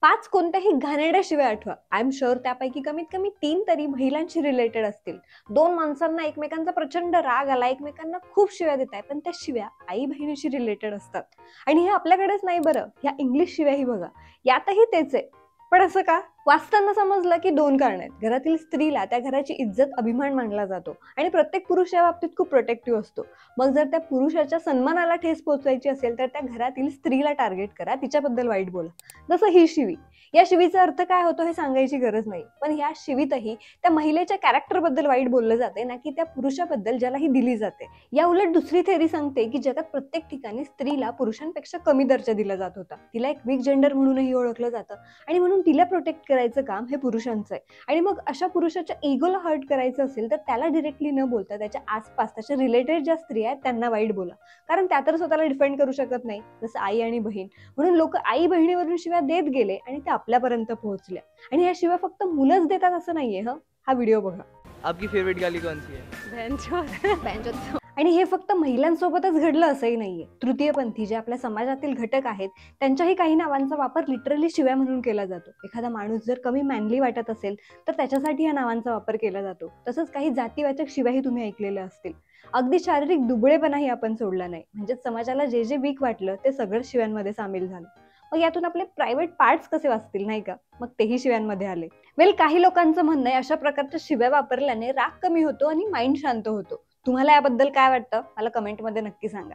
5 कोणत्याही घाणेरड्या शिव्या आठवा. आय एम शुअर त्यापैकी कमीत कमी 3 तरी महिलांशी रिलेटेड असतील. 2 माणसांना एकमेकांचा प्रचंड राग आला, एकमेकांना खूप शिव्या देताय, पण त्या शिव्या आई बहिणीशी रिलेटेड असतात. आणि हे आपल्याकडेच नाही बरं, ह्या इंग्लिश शिव्याही बघा, यातही तेच आहे. पण असं का? वाचताना समजलं की 2 कारण आहेत. घरातील स्त्रीला त्या घराची इज्जत, अभिमान मानला जातो आणि प्रत्येक पुरुष या बाबतीत खूप प्रोटेक्टिव्ह असतो. मग जर त्या पुरुषाच्या सन्मानाला ठेच पोहोचवायची असेल तर त्या घरातील स्त्रीला टार्गेट करा, तिच्याबद्दल वाईट बोला. जसं ही शिवी. या शिवीचा अर्थ काय होतो हे सांगायची गरज नाही, पण ह्या शिवीतही त्या महिलेच्या कॅरेक्टर बद्दल वाईट बोललं जाते, ना की त्या पुरुषाबद्दल ज्याला ही दिली जाते. या उलट दुसरी थेअरी सांगते की जगात प्रत्येक ठिकाणी स्त्रीला पुरुषांपेक्षा कमी दर्जा दिला जात होता. तिला एक वीक जेंडर म्हणूनही ओळखलं जातं आणि म्हणून तिला प्रोटेक्ट करायचं काम हे पुरुषांचं आहे. आणि मग अशा पुरुषाच्या इगोला हर्ट करायचं असेल तर त्याला डिरेक्टली न बोलता त्याच्या आसपास त्याच्या रिलेटेड ज्या स्त्रिया आहेत त्यांना वाईट बोला, कारण त्या तर स्वतःला डिफेंड करू शकत नाही, जसं आई आणि बहीण. म्हणून लोक आई बहिणीवरून शिव्या देत गेले आणि त्या आपल्यापर्यंत पोहोचल्या. आणि ह्या शिव्या फक्त मुलंच देतात असं नाहीये. हा व्हिडिओ बघा. आपकी फेवरेट गाली कौन सी है? आणि हे फक्त महिलांसोबतच घडलं असंही नाहीये. तृतीयपंथी जे आपल्या समाजातील घटक आहेत त्यांच्याही काही नावांचा वापर लिटरली शिव्या म्हणून केला जातो. एखादा माणूस जर कमी मॅनली वाटत असेल तर त्याच्यासाठी या नावांचा वापर केला जातो. तसंच काही जातीवाचक शिव्याही तुम्ही ऐकलेल्या असतील. अगदी शारीरिक दुबळेपणाही आपण सोडला नाही. म्हणजे समाजाला जे जे वीक वाटलं ते सगळं शिव्यांमध्ये सामील झालं. मग यातून आपले प्रायव्हेट पार्ट्स कसे वाचतील नाही का, मग तेही शिव्यांमध्ये आले. वेल, काही लोकांचं म्हणणं आहे अशा प्रकारच्या शिव्या वापरल्याने राग कमी होतो आणि माइंड शांत होतो. तुम्हाला याबद्दल काय वाटतं मला कमेंटमध्ये नक्की सांगा.